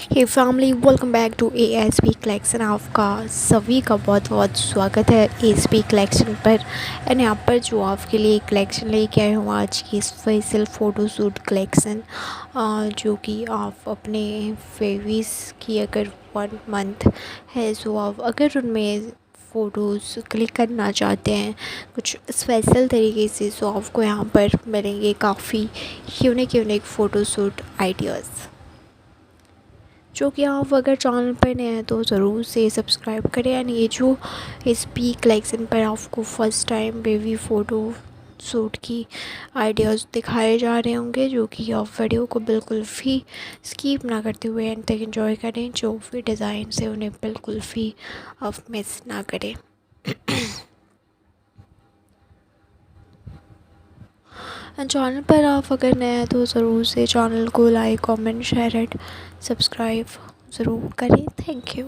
Hey family, welcome back to ASP collection. आपका सभी का बहुत बहुत स्वागत है एएसपी कलेक्शन पर। एंड यहाँ पर जो आपके लिए कलेक्शन लेके आए हूँ आज की स्पेशल फ़ोटोशूट कलेक्शन, जो कि आप अपने फेविस की अगर 1 मंथ है सो आप अगर उनमें फ़ोटोज़ क्लिक करना चाहते हैं कुछ स्पेशल तरीके से, सो आपको यहाँ पर मिलेंगे काफ़ी यूनिक फ़ोटोशूट आइडियाज़, जो कि आप अगर चैनल पर नए हैं तो ज़रूर से सब्सक्राइब करें। एंड ये जो इस पी कलेक्शन पर आपको first time baby photo shoot की आइडियाज़ दिखाए जा रहे होंगे, जो कि आप वीडियो को बिल्कुल भी स्किप ना करते हुए एंड तक एंजॉय करें। जो भी डिज़ाइन से उन्हें बिल्कुल भी आप मिस ना करें। एंड चैनल पर आप अगर नए हैं तो ज़रूर से चैनल को like comment share and subscribe ज़रूर करें। Thank you.